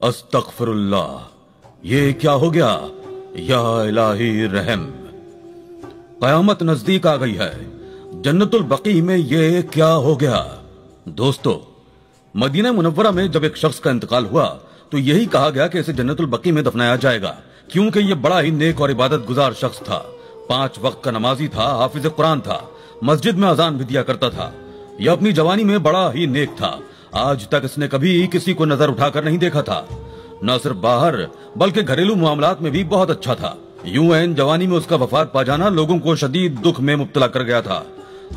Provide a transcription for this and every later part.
अस्तगफिरुल्लाह, ये क्या हो गया? या इलाही रहम, कयामत नजदीक आ गई है। जन्नतुल बकी में ये क्या हो गया? दोस्तों, मदीना मुनव्वरा में जब एक शख्स का इंतकाल हुआ तो यही कहा गया कि इसे जन्नतुल बकी में दफनाया जाएगा, क्योंकि ये बड़ा ही नेक और इबादत गुजार शख्स था। 5 वक्त का नमाजी था, हाफिज कुरान था, मस्जिद में अजान भी दिया करता था। यह अपनी जवानी में बड़ा ही नेक था। आज तक इसने कभी किसी को नजर उठाकर नहीं देखा था। न सिर्फ बाहर बल्कि घरेलू मामलात में भी बहुत अच्छा था। यूं ऐन जवानी में उसका वफात पा जाना लोगों को शदीद दुख में मुब्तला कर गया था।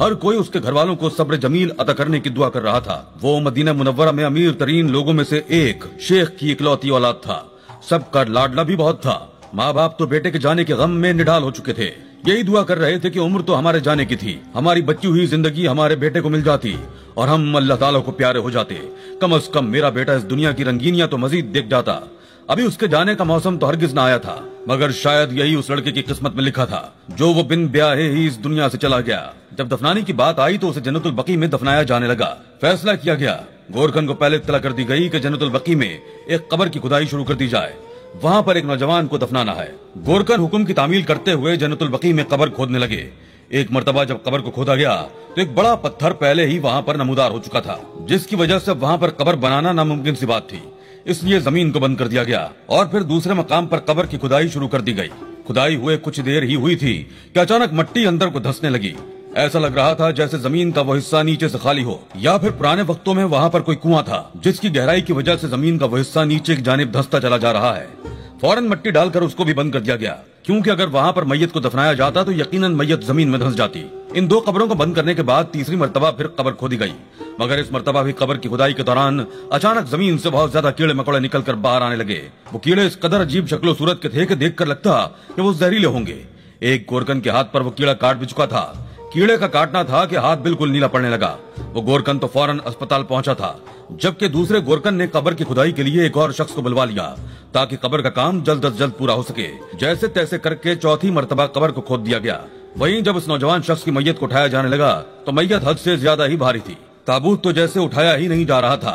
हर कोई उसके घर वालों को सब्र जमील अता करने की दुआ कर रहा था। वो मदीना मुनव्वरा में अमीर तरीन लोगों में से एक शेख की इकलौती औलाद था। सबका लाडला भी बहुत था। माँ बाप तो बेटे के जाने के गम में निढाल हो चुके थे। यही दुआ कर रहे थे कि उम्र तो हमारे जाने की थी, हमारी बची हुई जिंदगी हमारे बेटे को मिल जाती और हम अल्लाह ताला को प्यारे हो जाते। कम से कम मेरा बेटा इस दुनिया की रंगीनियां तो मजीद देख जाता। अभी उसके जाने का मौसम तो हरगिज न आया था, मगर शायद यही उस लड़के की किस्मत में लिखा था जो वो बिन ब्याहे ही इस दुनिया से चला गया। जब दफनाने की बात आई तो उसे जन्नतुल बकी में दफनाया जाने लगा। फैसला किया गया, गोरखन को पहले इत्तला कर दी गई कि जन्नतुल बकी में एक कब्र की खुदाई शुरू कर दी जाए। वहाँ पर एक नौजवान को दफनाना है। गोरखन हुक्म की तामील करते हुए जन्नतुल बकी में कब्र खोदने लगे। एक मर्तबा जब कब्र को खोदा गया तो एक बड़ा पत्थर पहले ही वहाँ पर नमूदार हो चुका था, जिसकी वजह से वहाँ पर कब्र बनाना नामुमकिन सी बात थी। इसलिए जमीन को बंद कर दिया गया और फिर दूसरे मकाम पर कब्र की खुदाई शुरू कर दी गई। खुदाई हुए कुछ देर ही हुई थी कि अचानक मट्टी अंदर को धंसने लगी। ऐसा लग रहा था जैसे जमीन का वो हिस्सा नीचे से खाली हो, या फिर पुराने वक्तों में वहाँ पर कोई कुआं था जिसकी गहराई की वजह से जमीन का वो हिस्सा नीचे की जानिब धंसता चला जा रहा है। फौरन मट्टी डालकर उसको भी बंद कर दिया गया, क्योंकि अगर वहाँ पर मैयत को दफनाया जाता तो यकीनन मैयत जमीन में धंस जाती। इन 2 कब्रों को बंद करने के बाद तीसरी मर्तबा फिर कब्र खोदी गई, मगर इस मर्तबा भी कब्र की खुदाई के दौरान अचानक जमीन से बहुत ज्यादा कीड़े मकोड़े निकल कर बाहर आने लगे। वो कीड़े इस कदर अजीब शक्लो सूरत के थे कि देख कर लगता कि वो जहरीले होंगे। एक गोरकन के हाथ पर वो कीड़ा काट भी चुका था। कीड़े का काटना था कि हाथ बिल्कुल नीला पड़ने लगा। वो गोरकन तो फौरन अस्पताल पहुंचा था, जबकि दूसरे गोरकन ने कब्र की खुदाई के लिए एक और शख्स को बुलवा लिया ताकि कब्र का काम जल्द अज जल्द पूरा हो सके। जैसे तैसे करके चौथी मर्तबा कब्र को खोद दिया गया। वहीं जब इस नौजवान शख्स की मैयत को उठाया जाने लगा तो मैयत हद से ज्यादा ही भारी थी। ताबूत तो जैसे उठाया ही नहीं जा रहा था।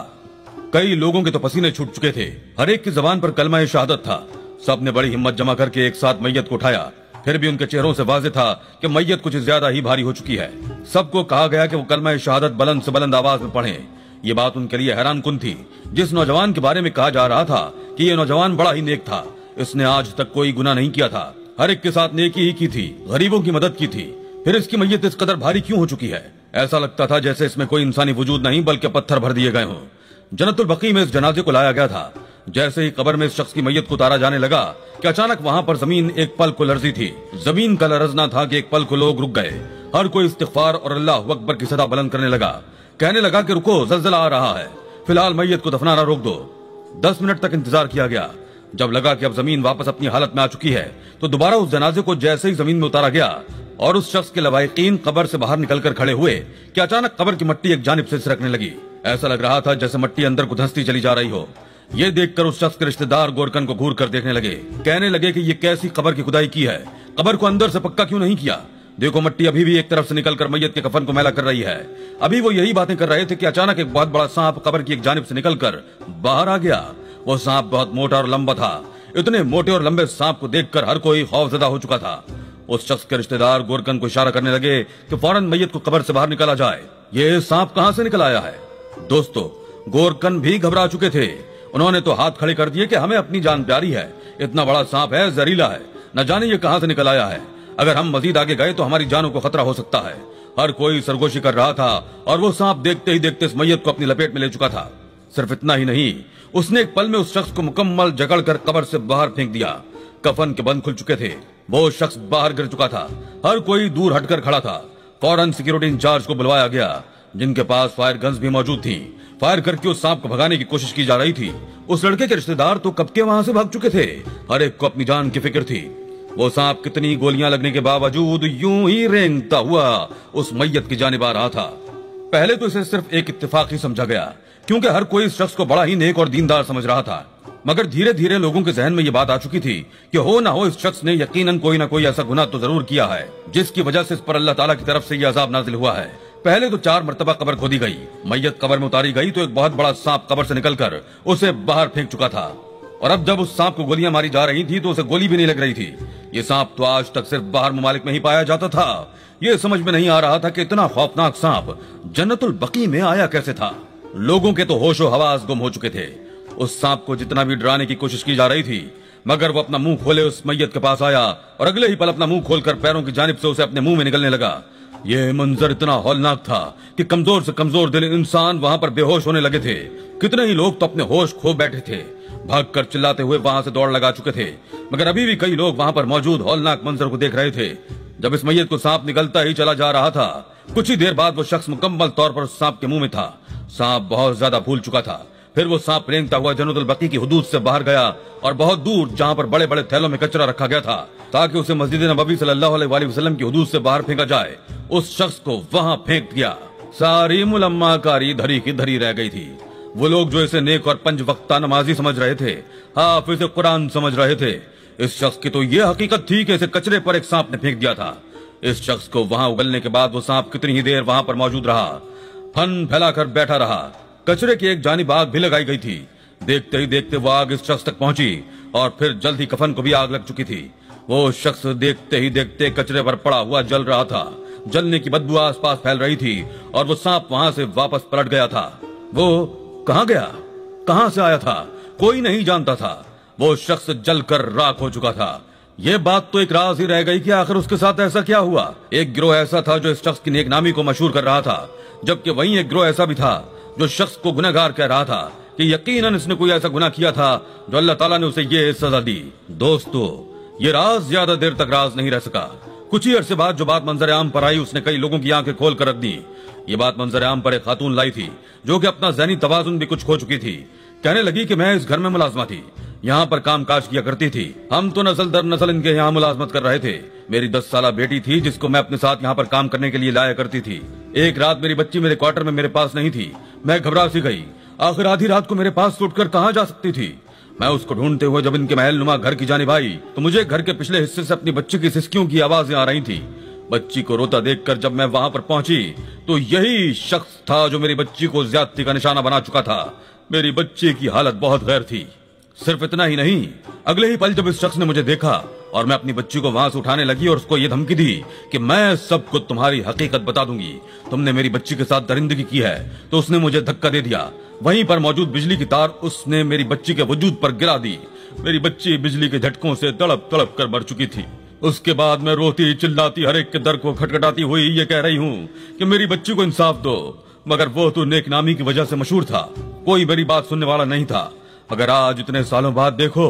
कई लोगों के तो पसीने छूट चुके थे। हर एक की जबान पर कलमा शहादत था। सब ने बड़ी हिम्मत जमा करके एक साथ मैयत को उठाया। फिर भी उनके चेहरों से वाज़ेह था कि मैयत कुछ ज्यादा ही भारी हो चुकी है। सबको कहा गया कि वो कलमा शहादत बुलंद से बुलंद आवाज में पढ़ें। ये बात उनके लिए हैरान कुन थी। जिस नौजवान के बारे में कहा जा रहा था कि ये नौजवान बड़ा ही नेक था, इसने आज तक कोई गुनाह नहीं किया था, हर एक के साथ नेकी ही की थी, गरीबों की मदद की थी, फिर इसकी मैयत इस कदर भारी क्यों हो चुकी है? ऐसा लगता था जैसे इसमें कोई इंसानी वजूद नहीं बल्कि पत्थर भर दिए गए हों। जन्नतुल बकी में इस जनाजे को लाया गया था। जैसे ही कब्र में इस शख्स की मैयत को उतारा जाने लगा कि अचानक वहाँ पर जमीन एक पल को लर्जी थी। जमीन का लरजना था कि एक पल को लोग रुक गए। हर कोई इस्तिग़फ़ार और अल्लाह अकबर की सदा बुलंद करने लगा। कहने लगा कि रुको, ज़ल्ज़ला आ रहा है, फिलहाल मैयत को दफनाना रोक दो। 10 मिनट तक इंतजार किया गया। जब लगा कि अब जमीन वापस अपनी हालत में आ चुकी है तो दोबारा उस जनाजे को जैसे ही जमीन में उतारा गया और उस शख्स के लवाहिकीन कब्र से बाहर निकलकर खड़े हुए कि अचानक कब्र की मट्टी एक जानिब से सिरकने लगी। ऐसा लग रहा था जैसे मट्टी अंदर को धंसती चली जा रही हो। ये देखकर उस शख्स के रिश्तेदार गोरकन को घूर कर देखने लगे। कहने लगे कि ये कैसी कब्र की खुदाई की है, कब्र को अंदर से पक्का क्यों नहीं किया? देखो, मट्टी अभी भी एक तरफ से निकलकर मैयत के कफन को मैला कर रही है। अभी वो यही बातें कर रहे थे कि अचानक एक बहुत बड़ा सांप कब्र की एक जानिब से निकलकर बाहर आ गया। वो सांप बहुत मोटा और लंबा था। इतने मोटे और लंबे सांप को देखकर हर कोई खौफजदा हो चुका था। उस शख्स के रिश्तेदार गोरकन को इशारा करने लगे कि फौरन मैयत को कब्र से बाहर निकाला जाए। ये सांप कहां से निकल आया है? दोस्तों, गोरकन भी घबरा चुके थे। उन्होंने तो हाथ खड़े कर दिए कि हमें अपनी जान प्यारी है, इतना बड़ा सांप है, जहरीला है, न जाने ये कहां से निकल आया है। अगर हम मजीद आगे गए तो हमारी जानों को खतरा हो सकता है। हर कोई सरगोशी कर रहा था और वो सांप देखते ही देखते इस मैयत को अपनी लपेट में ले चुका था। सिर्फ इतना ही नहीं, उसने एक पल में उस शख्स को मुकम्मल जकड़कर कब्र से बाहर फेंक दिया। कफन के बंद खुल चुके थे। वो शख्स बाहर गिर चुका था। हर कोई दूर हटकर खड़ा था। फौरन सिक्योरिटी इंचार्ज को बुलवाया गया, जिनके पास फायर गन्स भी मौजूद थी। फायर करके उस सांप को भगाने की कोशिश की जा रही थी। उस लड़के के रिश्तेदार तो कब के वहां से भाग चुके थे। हर एक को अपनी जान की फिक्र थी। वो सांप कितनी गोलियां लगने के बावजूद यूं ही रेंगता हुआ उस मैयत की जानिब आ रहा था। पहले तो इसे सिर्फ एक इत्तेफाक ही समझा गया, क्योंकि हर कोई इस शख्स को बड़ा ही नेक और दीनदार समझ रहा था। मगर धीरे धीरे लोगों के जहन में ये बात आ चुकी थी कि हो ना हो इस शख्स ने यकीनन कोई ना कोई ऐसा गुनाह तो जरूर किया है जिसकी वजह से इस पर अल्लाह ताला की तरफ से ये अजाब नाजिल हुआ है। पहले तो 4 मरतबा कब्र खोदी गई, मैयत कब्र में उतारी गई तो एक बहुत बड़ा सांप कब्र से निकलकर उसे बाहर फेंक चुका था। और अब जब उस सांप को गोलियां मारी जा रही थी तो उसे गोली भी नहीं लग रही थी। ये सांप तो आज तक सिर्फ बाहर ममालिक में ही पाया जाता था। ये समझ में नहीं आ रहा था कि इतना खौफनाक सांप जन्नतुल बकी में आया कैसे था। लोगों के तो होशो हवास गुम हो चुके थे। उस सांप को जितना भी डराने की कोशिश की जा रही थी, मगर वो अपना मुंह खोले उस मैयत के पास आया और अगले ही पल अपना मुंह खोलकर पैरों की जानिब से उसे अपने मुंह में निकलने लगा। ये मंजर इतना हौलनाक था कि कमजोर से कमजोर दिल इंसान वहां पर बेहोश होने लगे थे। कितने ही लोग तो अपने होश खो बैठे थे, भागकर चिल्लाते हुए वहां से दौड़ लगा चुके थे। मगर अभी भी कई लोग वहां पर मौजूद हौलनाक मंजर को देख रहे थे। जब इस मैयत को सांप निकलता ही चला जा रहा था, कुछ ही देर बाद वो शख्स मुकम्मल तौर पर सांप के मुंह में था। सांप बहुत ज्यादा फूल चुका था। फिर वो सांप रेंगता हुआ जन्नतुल बकी की हुदूद से बाहर गया और बहुत दूर जहां पर बड़े बड़े थैलों में कचरा रखा गया था ताकि उसे मस्जिद नबवी सल्लल्लाहु अलैहि वसल्लम की हुदूद से बाहर फेंका जाए, उस शख्स को वहां फेंक दिया। सारी मुलम्माकारी धरी की धरी रह गई थी। वो लोग जो इसे नेक और 5 वक्ता नमाजी समझ रहे थे, हाफिज़ कुरान समझ रहे थे, इस शख्स की तो ये हकीकत थी कि इसे कचरे पर एक सांप ने फेंक दिया था। इस शख्स को वहां उगलने के बाद वो सांप कितनी ही देर वहां पर मौजूद रहा, फन फैलाकर बैठा रहा। कचरे की एक जानिब आग भी लगाई गई थी। देखते ही देखते वो आग इस शख्स तक पहुंची और फिर जल्द ही कफन को भी आग लग चुकी थी। वो शख्स देखते ही देखते कचरे पर पड़ा हुआ जल रहा था। जलने की बदबू आसपास फैल रही थी और वो सांप वहां से वापस पलट गया था। वो कहां गया, कहां से आया था, कोई नहीं जानता था। वो शख्स जलकर राख हो चुका था। ये बात तो एक राज ही रह गई कि आखिर उसके साथ ऐसा क्या हुआ। एक गिरोह ऐसा था जो इस शख्स की नेकनामी को मशहूर कर रहा था, जबकि वहीं एक गिरोह ऐसा भी था जो शख्स को गुनहगार कह रहा था कि यकीनन इसने कोई ऐसा गुनाह किया था जो अल्लाह ताला ने उसे ये सजा दी। दोस्तों, ये राज ज्यादा देर तक राज नहीं रह सका। कुछ ही अरसे बाद जो बात मंजर आम पर आई, उसने कई लोगों की आंखें खोल कर रख दी। ये बात मंजर आम पर एक खातून लाई थी जो कि अपना ज़हनी तवाजुन भी कुछ खो चुकी थी। कहने लगी कि मैं इस घर में मुलाजमा थी, यहाँ पर काम काज किया करती थी। हम तो नस्ल दर नस्ल इनके यहाँ मुलाजमत कर रहे थे। मेरी 10 साला बेटी थी जिसको मैं अपने साथ यहाँ पर काम करने के लिए लाया करती थी। एक रात मेरी बच्ची मेरे क्वार्टर में मेरे पास नहीं थी। मैं घबरा सी गई। आखिर आधी रात को मेरे पास उठकर कहाँ जा सकती थी। मैं उसको ढूंढते हुए जब इनके महल नुमा घर की जानिब आई तो मुझे घर के पिछले हिस्से से अपनी बच्ची की सिसकियों की आवाजें आ रही थी। बच्ची को रोता देखकर जब मैं वहां पर पहुंची तो यही शख्स था जो मेरी बच्ची को ज्यादती का निशाना बना चुका था। मेरी बच्ची की हालत बहुत गैर थी। सिर्फ इतना ही नहीं, अगले ही पल जब इस शख्स ने मुझे देखा और मैं अपनी बच्ची को वहां से उठाने लगी और उसको ये धमकी दी कि मैं सबको तुम्हारी हकीकत बता दूंगी, तुमने मेरी बच्ची के साथ दरिंदगी की है, तो उसने मुझे धक्का दे दिया। वहीं पर मौजूद बिजली की तार उसने मेरी बच्ची के वजूद पर गिरा दी। मेरी बच्ची बिजली के झटकों से तड़प तड़प कर मर चुकी थी। उसके बाद मैं रोती चिल्लाती हर एक के दर को खटखटाती हुई ये कह रही हूँ कि मेरी बच्ची को इंसाफ दो, मगर वो तो नेकनामी की वजह से मशहूर था, कोई मेरी बात सुनने वाला नहीं था। मगर आज इतने सालों बाद देखो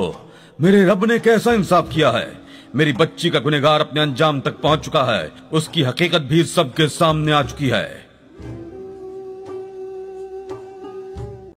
मेरे रब ने कैसा इंसाफ किया है। मेरी बच्ची का गुनहगार अपने अंजाम तक पहुंच चुका है, उसकी हकीकत भी सबके सामने आ चुकी है।